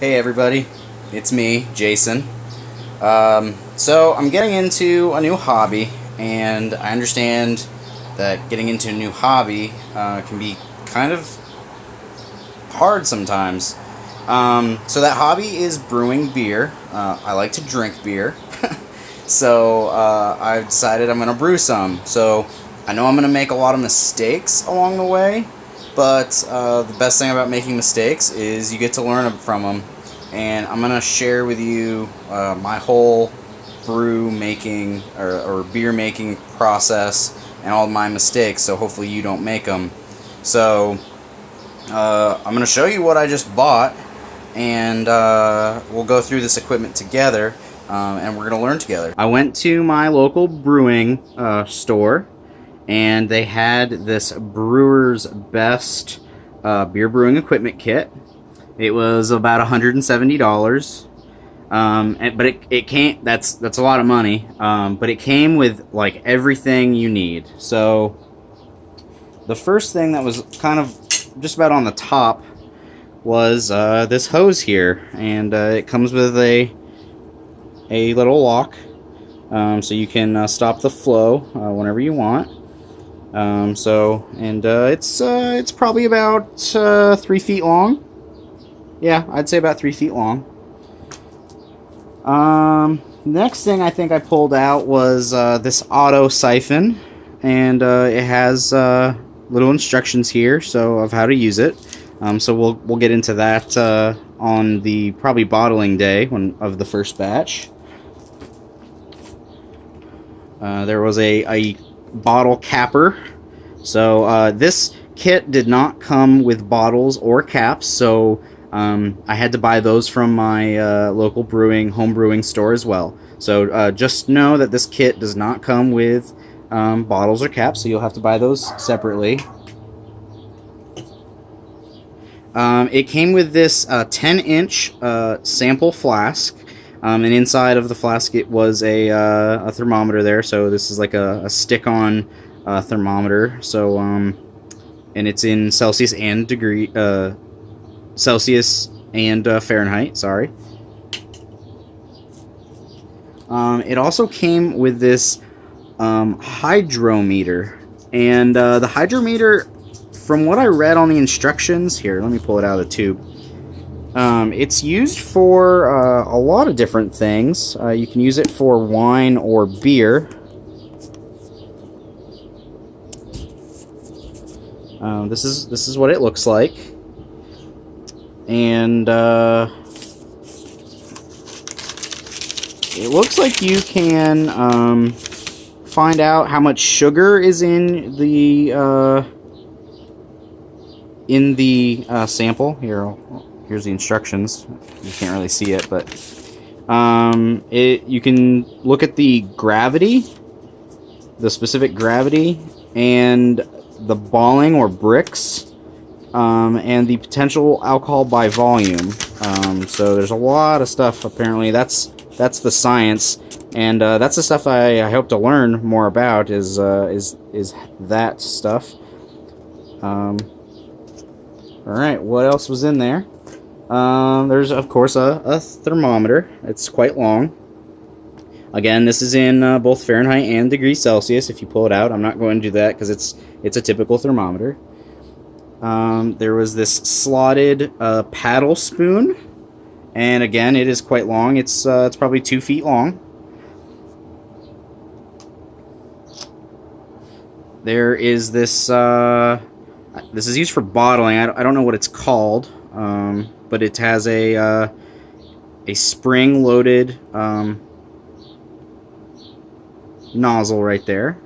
Hey everybody, it's me, Jason. So I'm getting into a new hobby, and I understand that getting into a new hobby can be kind of hard sometimes. So that hobby is brewing beer. I like to drink beer, so I've decided I'm going to brew some. So I know I'm going to make a lot of mistakes along the way, but the best thing about making mistakes is you get to learn from them. And I'm going to share with you my whole brew making or beer making process and all my mistakes, so hopefully you don't make them. So I'm going to show you what I just bought, and we'll go through this equipment together, and we're going to learn together. I went to my local brewing store, and they had this Brewer's Best beer brewing equipment kit. It was about $170, but it came. That's a lot of money. But it came with like everything you need. So the first thing that was kind of just about on the top was this hose here, and it comes with a little lock, so you can stop the flow whenever you want. It's probably about 3 feet long. Yeah, I'd say about 3 feet long. Next thing I think I pulled out was this auto siphon, and it has little instructions here of how to use it. So we'll get into that on the probably bottling day of the first batch. There was a bottle capper. So this kit did not come with bottles or caps, so I had to buy those from my local home brewing store as well. So just know that this kit does not come with bottles or caps, so you'll have to buy those separately. It came with this 10-inch sample flask, and inside of the flask it was a thermometer there. So this is like a stick-on thermometer. So and it's in Celsius and Fahrenheit, sorry. It also came with this hydrometer, and the hydrometer, from what I read on the instructions, here, let me pull it out of the tube. It's used for a lot of different things. You can use it for wine or beer. This is what it looks like. And it looks like you can find out how much sugar is in the sample. Here's the instructions. You can't really see it, but you can look at the gravity, the specific gravity, and the balling or bricks. And the potential alcohol by volume. So there's a lot of stuff. Apparently, that's the science, and that's the stuff I hope to learn more about. Is that stuff? All right. What else was in there? There's of course a thermometer. It's quite long. Again, this is in both Fahrenheit and degrees Celsius. If you pull it out, I'm not going to do that because it's a typical thermometer. There was this slotted paddle spoon, and again, it is quite long. It's probably 2 feet long. There is this. This is used for bottling. I don't know what it's called, but it has a spring-loaded nozzle right there.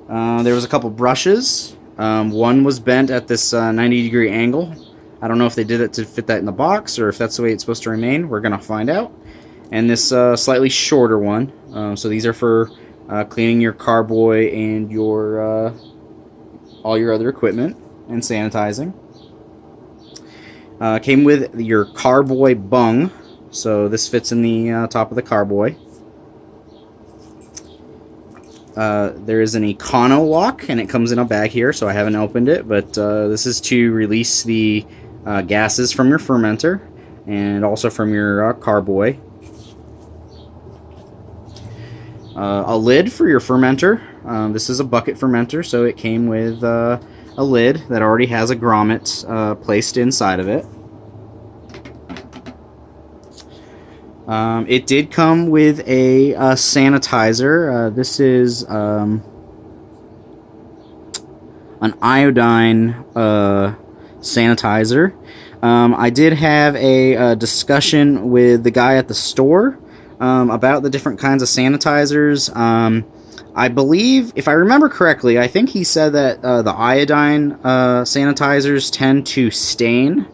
There was a couple brushes. One was bent at this 90-degree angle. I don't know if they did it to fit that in the box or if that's the way it's supposed to remain. We're going to find out. And this slightly shorter one. So these are for cleaning your carboy and your all your other equipment and sanitizing. Came with your carboy bung. So this fits in the top of the carboy. There is an Econo lock, and it comes in a bag here, so I haven't opened it, but this is to release the gases from your fermenter and also from your carboy. A lid for your fermenter. This is a bucket fermenter, so it came with a lid that already has a grommet placed inside of it. It did come with a sanitizer. This is an iodine sanitizer. I did have a discussion with the guy at the store about the different kinds of sanitizers. I believe, if I remember correctly, I think he said that the iodine sanitizers tend to stain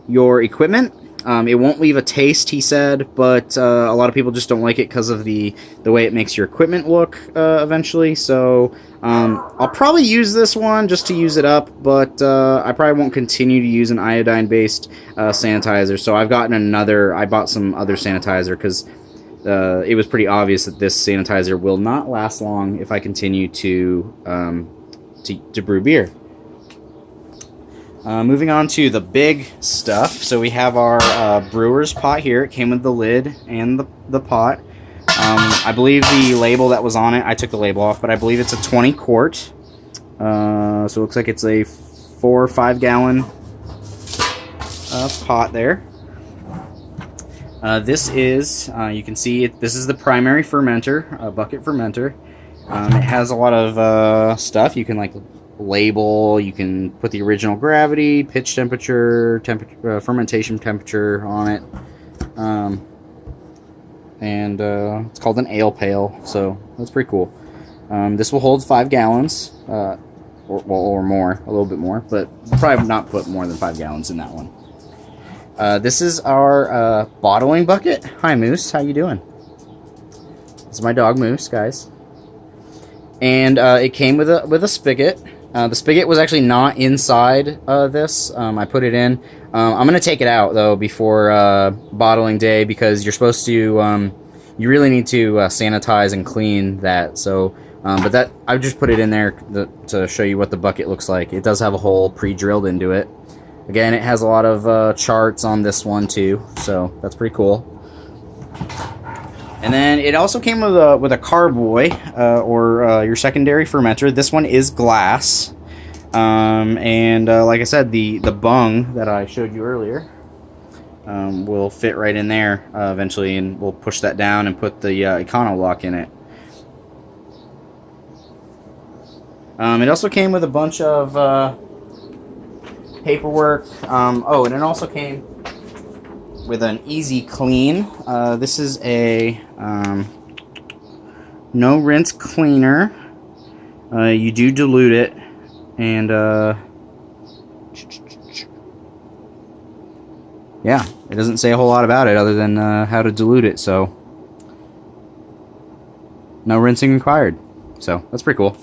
your equipment. It won't leave a taste, he said, but a lot of people just don't like it because of the way it makes your equipment look eventually. So I'll probably use this one just to use it up, but I probably won't continue to use an iodine-based sanitizer. So I bought some other sanitizer because it was pretty obvious that this sanitizer will not last long if I continue to brew beer. Moving on to the big stuff. So we have our brewer's pot here. It came with the lid and the pot. I believe the label that was on it, I took the label off, but I believe it's a 20 quart. So it looks like it's a 4 or 5 gallon pot there. This is, you can see, this is the primary fermenter, a bucket fermenter. It has a lot of stuff. You can like label, you can put the original gravity, pitch temperature, fermentation temperature on it. And it's called an ale pail, so that's pretty cool. This will hold 5 gallons, or more, a little bit more, but probably not put more than 5 gallons in that one. This is our bottling bucket. Hi, Mousse. How you doing? This is my dog, Mousse, guys. And it came with a spigot. The spigot was actually not inside this. I put it in. I'm going to take it out, though, before bottling day because you're supposed to... you really need to sanitize and clean that. So, but that I just put it in there to show you what the bucket looks like. It does have a hole pre-drilled into it. Again, it has a lot of charts on this one, too. So, that's pretty cool. And then it also came with a carboy, or your secondary fermenter. This one is glass. And like I said, the bung that I showed you earlier will fit right in there eventually, and we'll push that down and put the Econo lock in it. It also came with a bunch of paperwork. Oh, and it also came with an easy clean. This is a no rinse cleaner. You do dilute it, and yeah, it doesn't say a whole lot about it other than how to dilute it. So no rinsing required. So that's pretty cool.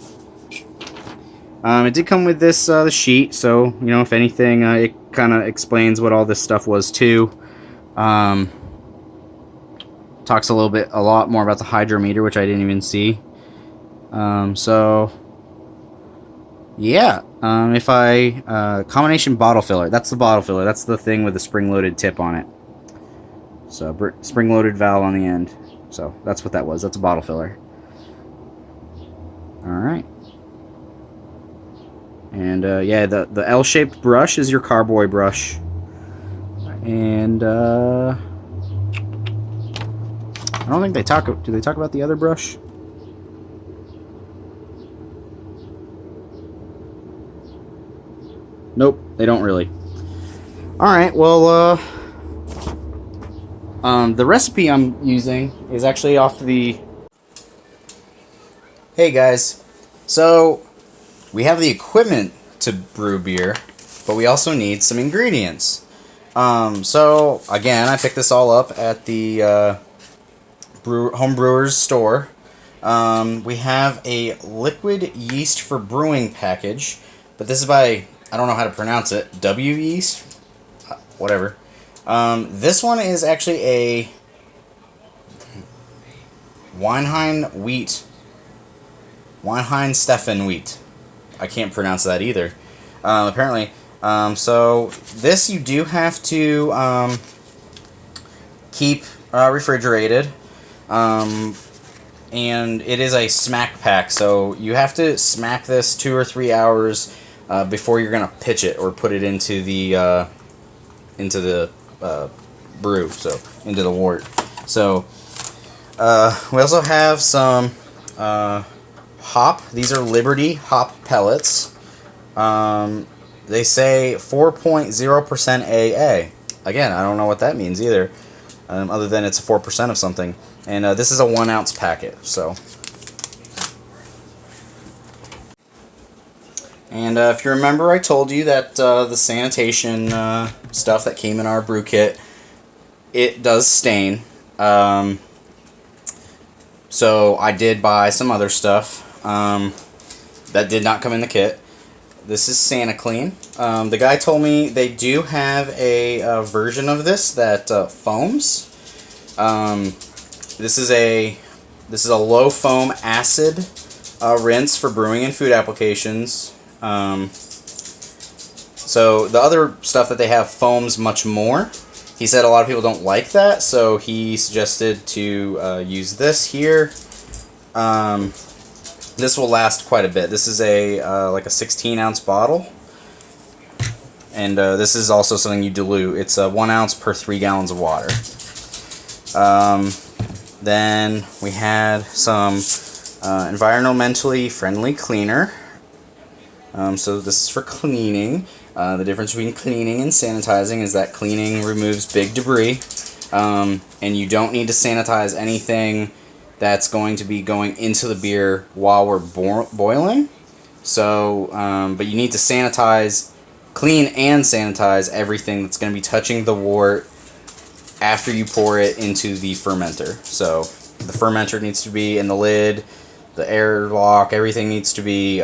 It did come with this sheet, so you know, if anything, it kind of explains what all this stuff was too. Talks a lot more about the hydrometer, which I didn't even see. So yeah, if I combination bottle filler, that's the bottle filler. That's the thing with the spring-loaded tip on it. So spring-loaded valve on the end. So that's what that was. That's a bottle filler. All right. And yeah, the L-shaped brush is your carboy brush. And I don't think do they talk about the other brush? Nope, they don't really. Alright, well, the recipe I'm using is actually off the... Hey guys, so we have the equipment to brew beer, but we also need some ingredients. So again, I picked this all up at the Homebrewer's store. We have a liquid yeast for brewing package, but this is by, I don't know how to pronounce it, W yeast? Whatever. This one is actually a Weinsteffen wheat. I can't pronounce that either. Apparently, So this you do have to keep refrigerated, and it is a smack pack, so you have to smack this 2 or 3 hours before you're gonna pitch it or put it into the brew, so into the wort. So we also have some hop. These are Liberty hop pellets. They say 4.0% AA. Again, I don't know what that means either, other than it's a 4% of something. And this is a 1 ounce packet. So, and if you remember, I told you that the sanitation stuff that came in our brew kit, it does stain. So I did buy some other stuff that did not come in the kit. This is SaniClean. The guy told me they do have a version of this that foams. This is a low foam acid rinse for brewing and food applications. So the other stuff that they have foams much more. He said a lot of people don't like that, so he suggested to use this here. This will last quite a bit. This is a like a 16-ounce bottle, and this is also something you dilute. It's 1 ounce per 3 gallons of water. Then we had some environmentally friendly cleaner. So this is for cleaning. The difference between cleaning and sanitizing is that cleaning removes big debris, and you don't need to sanitize anything that's going to be going into the beer while we're boiling. So, but you need to sanitize, clean and sanitize everything that's going to be touching the wort after you pour it into the fermenter. So the fermenter needs to be in the lid, the airlock, everything needs to be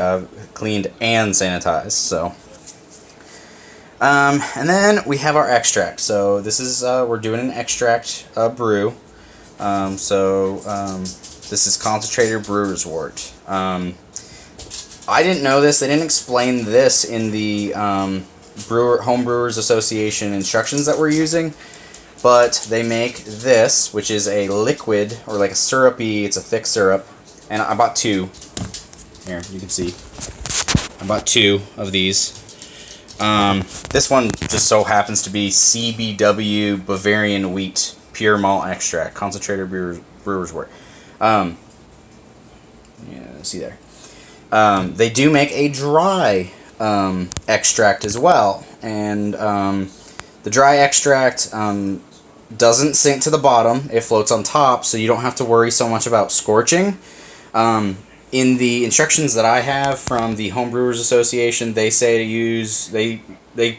cleaned and sanitized. So, and then we have our extract. So this is we're doing an extract brew. This is concentrated brewer's wort. I didn't know this. They didn't explain this in the Homebrewers Association instructions that we're using, but they make this, which is a liquid or like a syrupy. It's a thick syrup, and I bought 2. Here, you can see. I bought 2 of these. This one just so happens to be CBW Bavarian Wheat Pure Malt Extract, Concentrated Brewer's Wort. Yeah, see there. They do make a dry extract as well, and the dry extract doesn't sink to the bottom. It floats on top, so you don't have to worry so much about scorching. In the instructions that I have from the Homebrewers Association, they say to use, they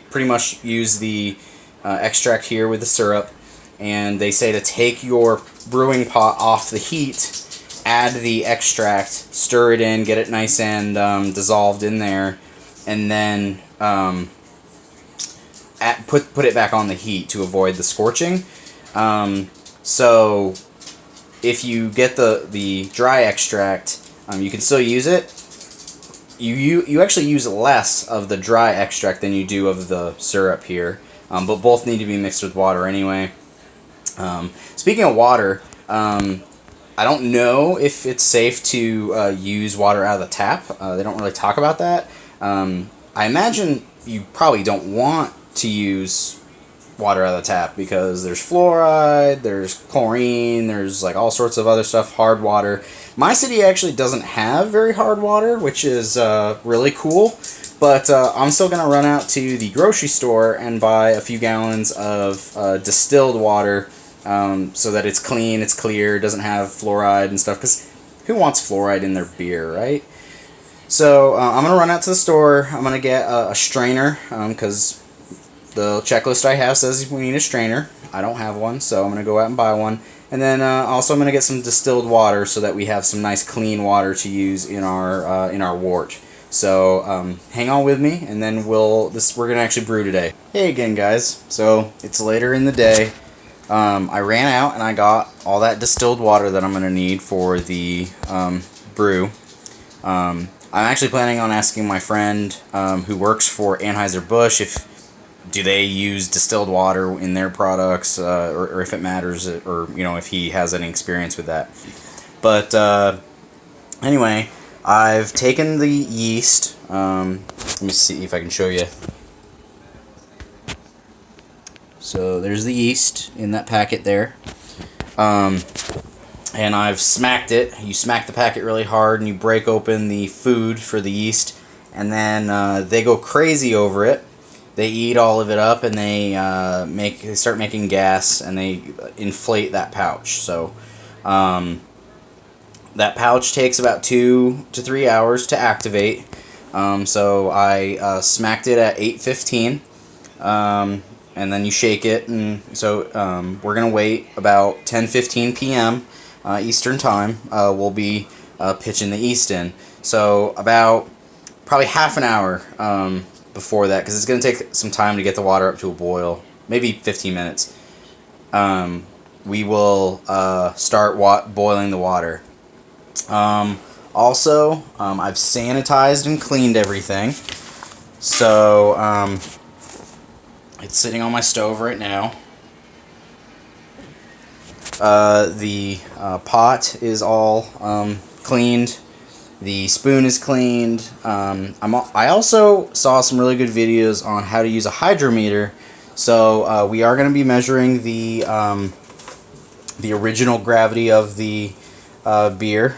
pretty much use the extract here with the syrup, and they say to take your brewing pot off the heat, add the extract, stir it in, get it nice and dissolved in there, and then put it back on the heat to avoid the scorching. So if you get the dry extract, you can still use it. You actually use less of the dry extract than you do of the syrup here, but both need to be mixed with water anyway. Speaking of water, I don't know if it's safe to use water out of the tap. They don't really talk about that. I imagine you probably don't want to use water out of the tap because there's fluoride, there's chlorine, there's like all sorts of other stuff, hard water. My city actually doesn't have very hard water, which is really cool, but I'm still going to run out to the grocery store and buy a few gallons of distilled water so that it's clean, it's clear, doesn't have fluoride and stuff, because who wants fluoride in their beer, right? So I'm going to run out to the store. I'm going to get a strainer because the checklist I have says we need a strainer. I don't have one, so I'm going to go out and buy one. And then also I'm going to get some distilled water so that we have some nice clean water to use in our wort. So hang on with me, and then we're going to actually brew today. Hey again, guys. So it's later in the day. I ran out and I got all that distilled water that I'm going to need for the brew. I'm actually planning on asking my friend who works for Anheuser-Busch if do they use distilled water in their products, or if it matters, or if he has any experience with that. But anyway, I've taken the yeast. Let me see if I can show you. So there's the yeast in that packet there. And I've smacked it. You smack the packet really hard and you break open the food for the yeast, and then they go crazy over it. They eat all of it up, and they start making gas, and they inflate that pouch. So that pouch takes about 2 to 3 hours to activate. So I smacked it at 8:15. And then you shake it, and so we're gonna wait about 10:15 p.m. Eastern time. We'll be pitching the yeast in. So about probably half an hour before that, because it's gonna take some time to get the water up to a boil, maybe 15 minutes. We will start boiling the water. Also, I've sanitized and cleaned everything. So it's sitting on my stove right now. The pot is all cleaned. The spoon is cleaned. I also saw some really good videos on how to use a hydrometer. So we are going to be measuring the original gravity of the beer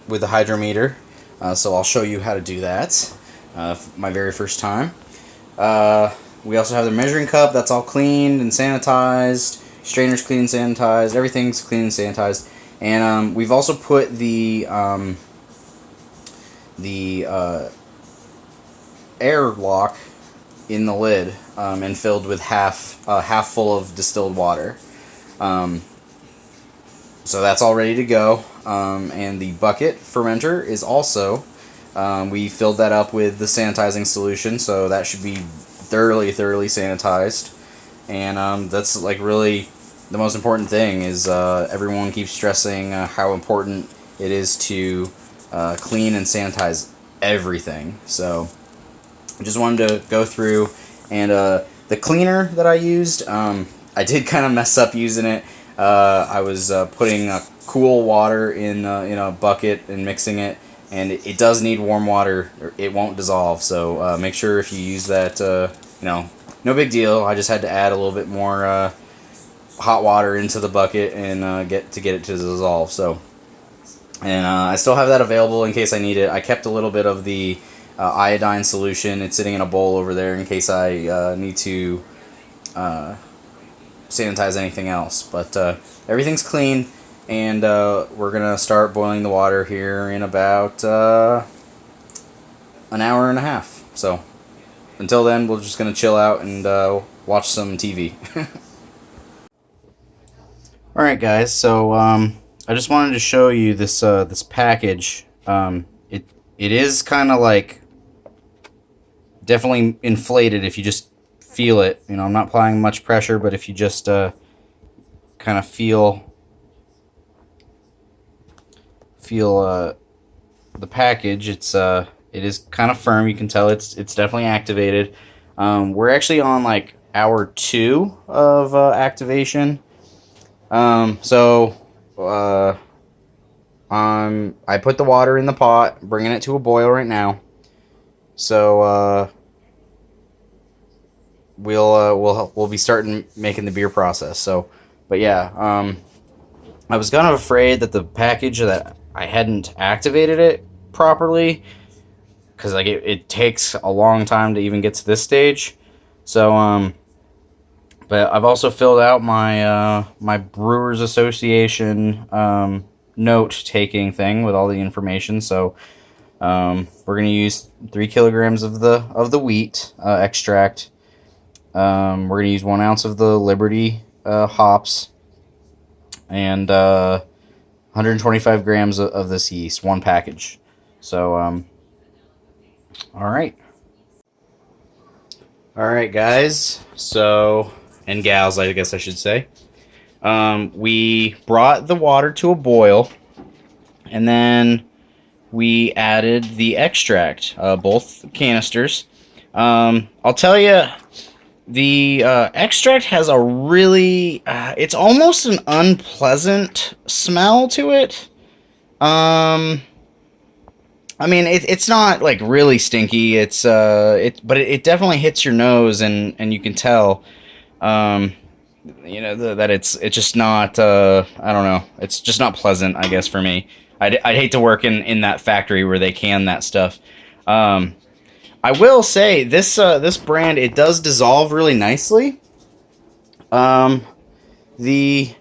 with the hydrometer. So I'll show you how to do that. My very first time. We also have the measuring cup. That's all cleaned and sanitized. Strainer's clean and sanitized. Everything's clean and sanitized. And we've also put the air lock in the lid and filled with half full of distilled water. So that's all ready to go. And the bucket fermenter is also, we filled that up with the sanitizing solution, so that should be thoroughly sanitized. And that's like really the most important thing is everyone keeps stressing how important it is to clean and sanitize everything. So I just wanted to go through, and the cleaner that I used, I did kind of mess up using it. I was putting cool water in a bucket and mixing it, and it does need warm water, or it won't dissolve. So make sure if you use that, no big deal. I just had to add a little bit more hot water into the bucket and get it to dissolve. So, and I still have that available in case I need it. I kept a little bit of the iodine solution. It's sitting in a bowl over there in case I need to sanitize anything else. But everything's clean, and we're gonna start boiling the water here in about an hour and a half. So until then, we're just gonna chill out and watch some TV. All right, guys. So I just wanted to show you this this package. It is kind of like definitely inflated if you just feel it. I'm not applying much pressure, but if you just kind of feel the package, it is kind of firm. You can tell it's definitely activated. We're actually on like hour 2 of activation. I put the water in the pot, bringing it to a boil right now. So we'll be starting making the beer process. So, but yeah, I was kind of afraid that the package that I hadn't activated it properly, because like it takes a long time to even get to this stage. So but I've also filled out my my Brewers Association note taking thing with all the information. So we're gonna use 3 kilograms of the wheat extract. We're gonna use 1 ounce of the Liberty hops, and 125 grams of this yeast, 1 package. So all right, guys. So, and gals, I guess I should say. We brought the water to a boil, and then we added the extract, both canisters. I'll tell you, the extract has a really, it's almost an unpleasant smell to it. I mean, it's not like really stinky. But it definitely hits your nose, and you can tell, that it's just not. I don't know. It's just not pleasant, I guess, for me. I'd hate to work in that factory where they can that stuff. I will say this brand, it does dissolve really nicely. The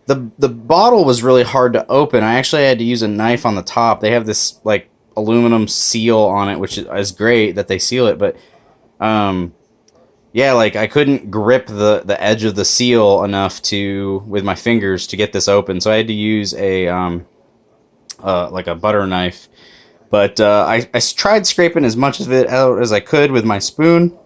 bottle was really hard to open. I actually had to use a knife on the top. They have this like aluminum seal on it, which is great that they seal it, but yeah, like I couldn't grip the edge of the seal enough with my fingers to get this open, so I had to use a like a butter knife. But I tried scraping as much of it out as I could with my spoon,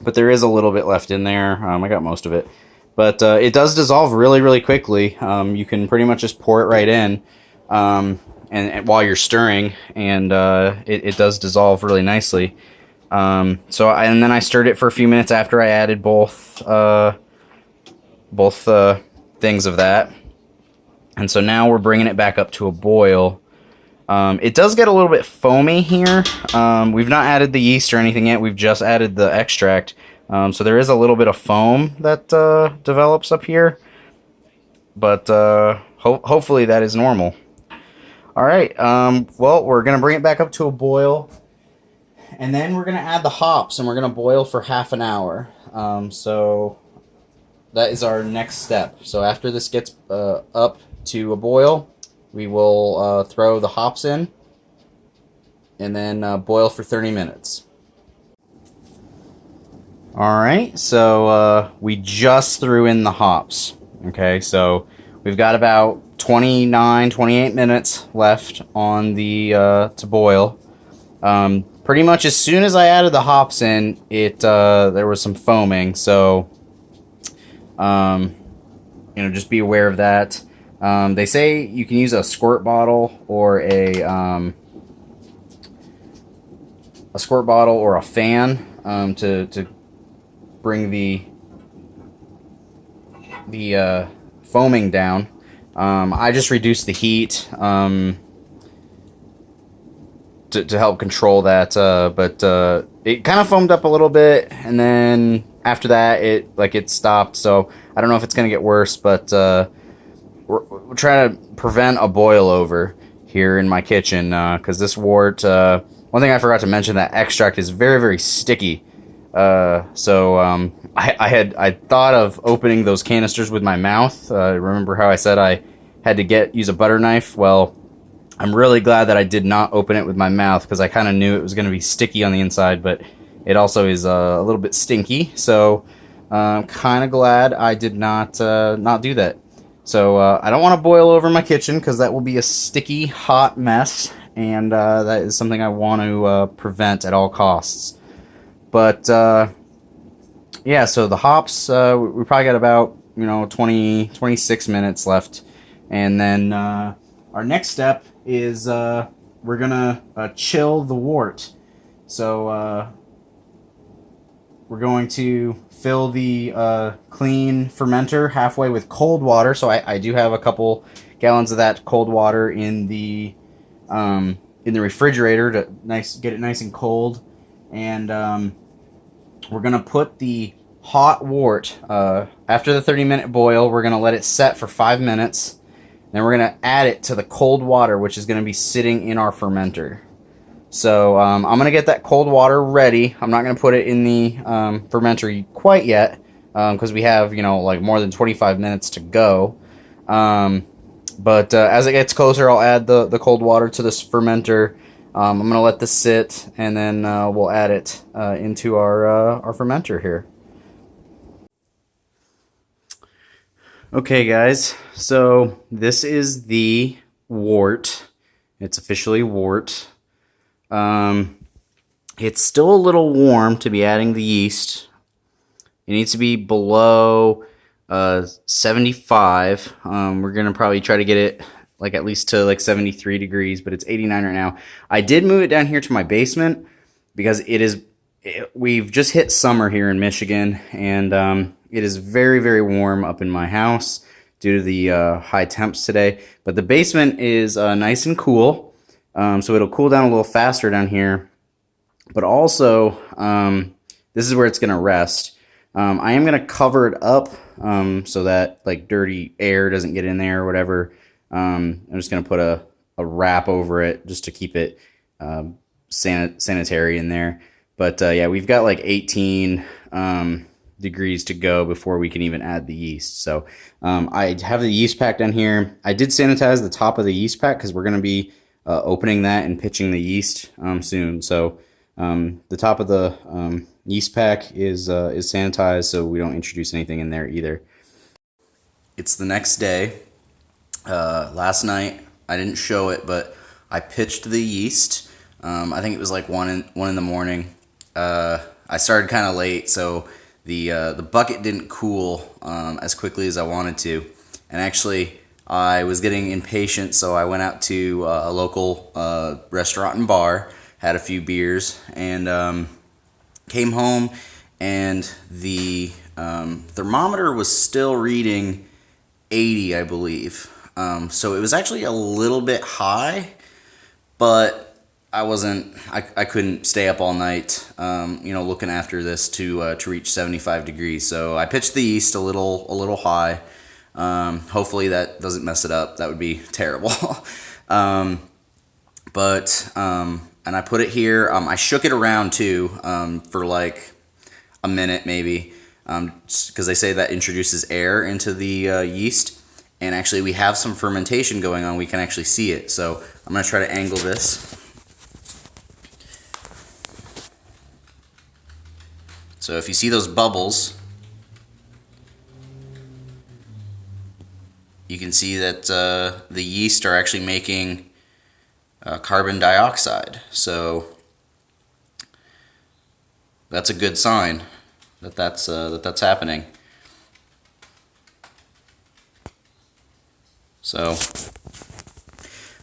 but there is a little bit left in there. I got most of it. But it does dissolve really, really quickly. You can pretty much just pour it right in and while you're stirring, and it does dissolve really nicely. And then I stirred it for a few minutes after I added both things of that. And so now we're bringing it back up to a boil. It does get a little bit foamy here. We've not added the yeast or anything yet. We've just added the extract. So there is a little bit of foam that develops up here. But hopefully that is normal. All right. Well, we're going to bring it back up to a boil. And then we're going to add the hops, and we're going to boil for half an hour. So that is our next step. So after this gets up to a boil, we will throw the hops in and then boil for 30 minutes. Alright, so we just threw in the hops. Okay, so we've got about 28 minutes left on the to boil. Pretty much as soon as I added the hops in, there was some foaming, so just be aware of that. They say you can use a squirt bottle or a fan to bring the foaming down. I just reduced the heat to help control that, but it kind of foamed up a little bit, and then after that it stopped. So I don't know if it's gonna get worse, but we're trying to prevent a boil over here in my kitchen, because this wort, one thing I forgot to mention, that extract is very, very sticky. I thought of opening those canisters with my mouth. Remember how I said I had to use a butter knife? Well, I'm really glad that I did not open it with my mouth, because I kind of knew it was going to be sticky on the inside, but it also is a little bit stinky. So I'm kind of glad I did not do that. So I don't want to boil over my kitchen, because that will be a sticky, hot mess, and that is something I want to prevent at all costs. But yeah, so the hops, we probably got about 26 minutes left, and then our next step is we're gonna chill the wort. So we're going to fill the clean fermenter halfway with cold water. So I do have a couple gallons of that cold water in the refrigerator to get it nice and cold. And we're gonna put the hot wort after the 30-minute boil. We're gonna let it set for 5 minutes. Then we're gonna add it to the cold water, which is gonna be sitting in our fermenter. So I'm going to get that cold water ready. I'm not going to put it in the fermenter quite yet, because we have, like more than 25 minutes to go. But as it gets closer, I'll add the cold water to this fermenter. I'm going to let this sit, and then we'll add it into our fermenter here. Okay, guys. So this is the wort. It's officially wort. It's still a little warm to be adding the yeast. It needs to be below 75. We're gonna probably try to get it like at least to like 73 degrees, but it's 89 right now. I did move it down here to my basement because we've just hit summer here in Michigan, and it is very, very warm up in my house due to the high temps today. But the basement is nice and cool, so it'll cool down a little faster down here. But also, this is where it's going to rest. I am going to cover it up so that like dirty air doesn't get in there or whatever. I'm just going to put a wrap over it just to keep it sanitary in there. But yeah, we've got like 18 degrees to go before we can even add the yeast. So I have the yeast pack down here. I did sanitize the top of the yeast pack because we're going to be opening that and pitching the yeast soon. So the top of the yeast pack is sanitized, so we don't introduce anything in there either. It's the next day. Last night I didn't show it, but I pitched the yeast. I think it was like 1 in the morning. I started kind of late, so the bucket didn't cool as quickly as I wanted to. And actually, I was getting impatient, so I went out to a local restaurant and bar, had a few beers, and came home, and the thermometer was still reading 80, I believe. So it was actually a little bit high, but I couldn't stay up all night, looking after this to reach 75 degrees. So I pitched the yeast a little high. Hopefully that doesn't mess it up. That would be terrible. And I put it here. I shook it around too, for like a minute maybe, because they say that introduces air into the yeast. And actually we have some fermentation going on. We can actually see it. So I'm going to try to angle this. So if you see those bubbles, you can see that the yeast are actually making carbon dioxide. So that's a good sign that's happening. So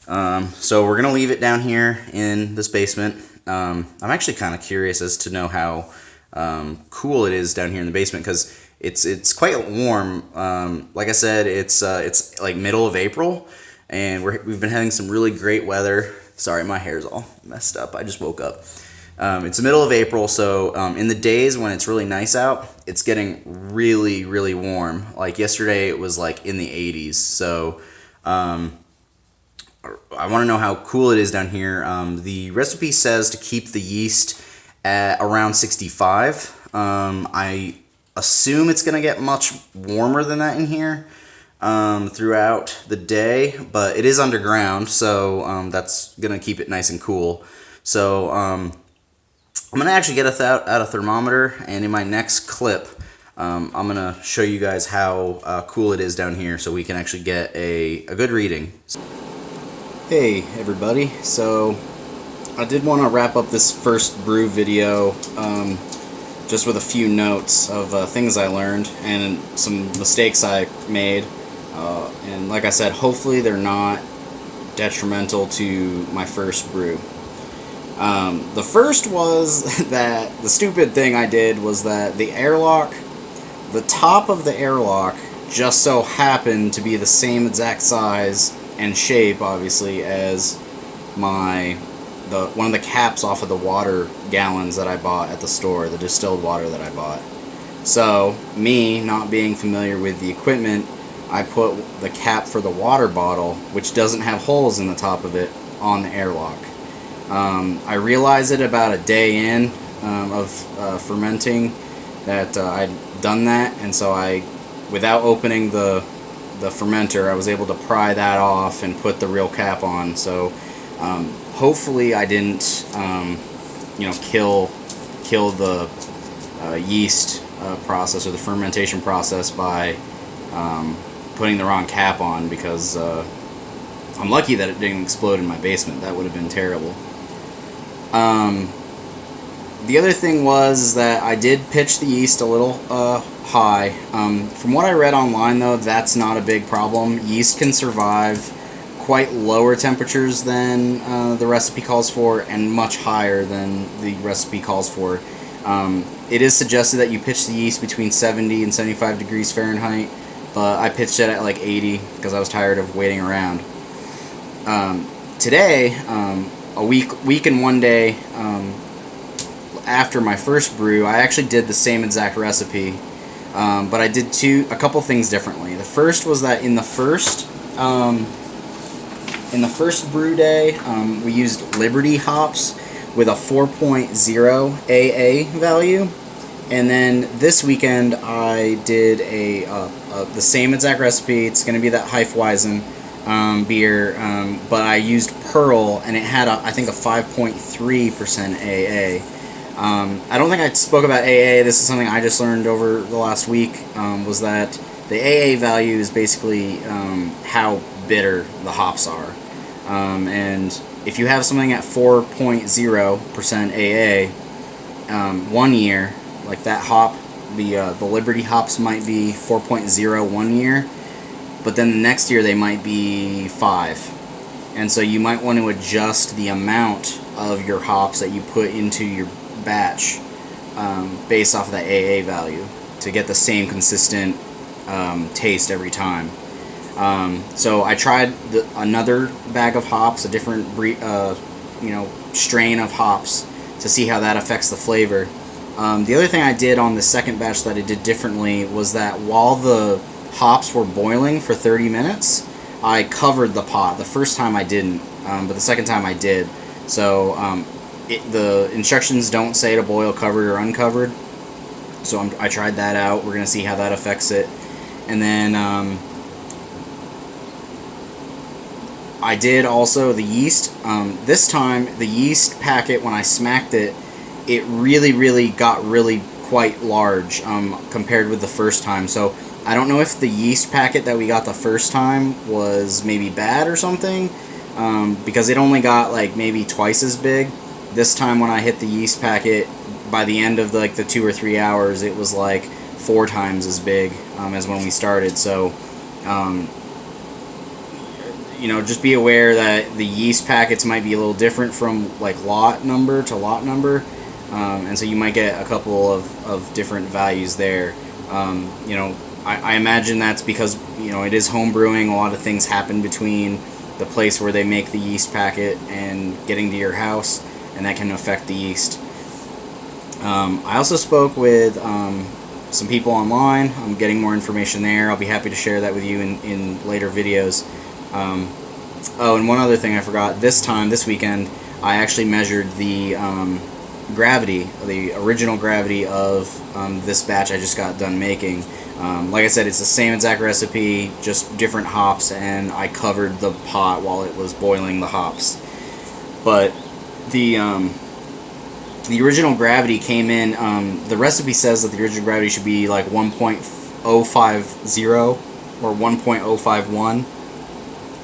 we're gonna leave it down here in this basement. I'm actually kind of curious as to know how cool it is down here in the basement, because it's quite warm. Like I said, it's like middle of April, and we've been having some really great weather. Sorry, my hair's all messed up. I just woke up. It's the middle of April, so in the days when it's really nice out, it's getting really, really warm. Like yesterday, it was like in the 80s. So I want to know how cool it is down here. The recipe says to keep the yeast at around 65. I assume it's going to get much warmer than that in here throughout the day, but it is underground, so that's going to keep it nice and cool. So I'm going to actually get out a thermometer, and in my next clip, I'm going to show you guys how cool it is down here so we can actually get a good reading. Hey everybody, so I did want to wrap up this first brew video just with a few notes of things I learned and some mistakes I made. And like I said, hopefully they're not detrimental to my first brew. The first was that the stupid thing I did was that the airlock, the top of the airlock just so happened to be the same exact size and shape, obviously, as one of the caps off of the water gallons that I bought at the store, the distilled water that I bought. So, me not being familiar with the equipment, I put the cap for the water bottle, which doesn't have holes in the top of it, on the airlock. I realized it about a day in of fermenting that I'd done that, and so without opening the fermenter, I was able to pry that off and put the real cap on. So hopefully I didn't kill the yeast process or the fermentation process by putting the wrong cap on, because I'm lucky that it didn't explode in my basement. That would have been terrible. The other thing was that I did pitch the yeast a little high. From what I read online, though, that's not a big problem. Yeast can survive quite lower temperatures than the recipe calls for, and much higher than the recipe calls for. It is suggested that you pitch the yeast between 70 and 75 degrees Fahrenheit, but I pitched it at like 80 because I was tired of waiting around. Today, a week and 1 day after my first brew, I actually did the same exact recipe, but I did a couple things differently. The first was that in the first brew day, we used Liberty hops with a 4.0 AA value, and then this weekend I did the same exact recipe. It's going to be that Hefeweizen beer, but I used Pearl, and it had I think a 5.3% AA. I don't think I spoke about AA. This is something I just learned over the last week, was that the AA value is basically how bitter the hops are. And if you have something at 4.0% AA, 1 year, like that hop, the Liberty hops might be 4.0 1 year, but then the next year they might be 5. And so you might want to adjust the amount of your hops that you put into your batch based off of that AA value to get the same consistent taste every time. So I tried another bag of hops, a different strain of hops, to see how that affects the flavor. The other thing I did on the second batch that I did differently was that while the hops were boiling for 30 minutes, I covered the pot. The first time I didn't, but the second time I did. So the instructions don't say to boil covered or uncovered, so I tried that out. We're going to see how that affects it. And then I did also the yeast. This time, the yeast packet, when I smacked it, it really got quite large compared with the first time. So I don't know if the yeast packet that we got the first time was maybe bad or something, because it only got like maybe twice as big. This time when I hit the yeast packet, by the end of like the 2 or 3 hours, it was like 4 times as big as when we started. So just be aware that the yeast packets might be a little different from like lot number to lot number, and so you might get a couple of different values there. I imagine that's because it is home brewing. A lot of things happen between the place where they make the yeast packet and getting to your house, and that can affect the yeast. I also spoke with some people online. I'm getting more information there. I'll be happy to share that with you in later videos. And one other thing I forgot. This weekend, I actually measured the gravity, the original gravity of this batch I just got done making. Like I said, it's the same exact recipe, just different hops, and I covered the pot while it was boiling the hops. But the original gravity came in, the recipe says that the original gravity should be like 1.050 or 1.051,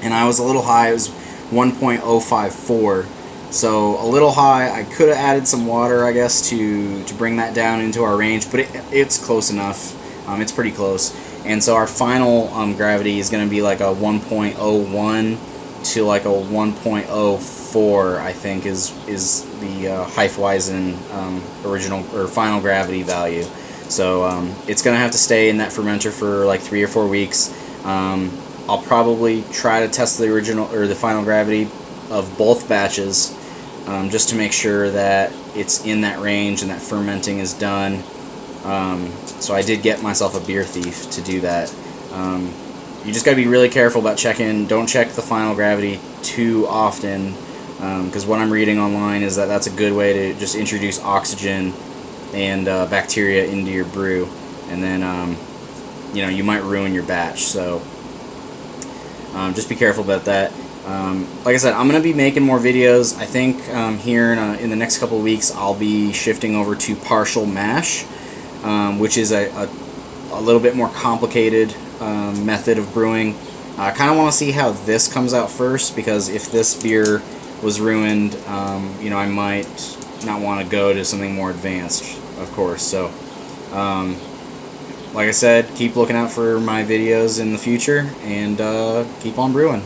and I was a little high. It was 1.054, so a little high. I could have added some water, I guess, to bring that down into our range, but it's close enough. It's pretty close. And so our final gravity is going to be like a 1.01 to like a 1.04, I think, is the Hefeweizen original or final gravity value. So it's going to have to stay in that fermenter for like 3 or 4 weeks. I'll probably try to test the original or the final gravity of both batches, just to make sure that it's in that range and that fermenting is done. So I did get myself a beer thief to do that. You just got to be really careful about checking. Don't check the final gravity too often, because what I'm reading online is that that's a good way to just introduce oxygen and bacteria into your brew, and then you might ruin your batch. So just be careful about that. Like I said, I'm going to be making more videos. I think here in the next couple of weeks I'll be shifting over to partial mash, which is a little bit more complicated method of brewing. I kind of want to see how this comes out first, because if this beer was ruined, I might not want to go to something more advanced, of course. So like I said, keep looking out for my videos in the future, and keep on brewing.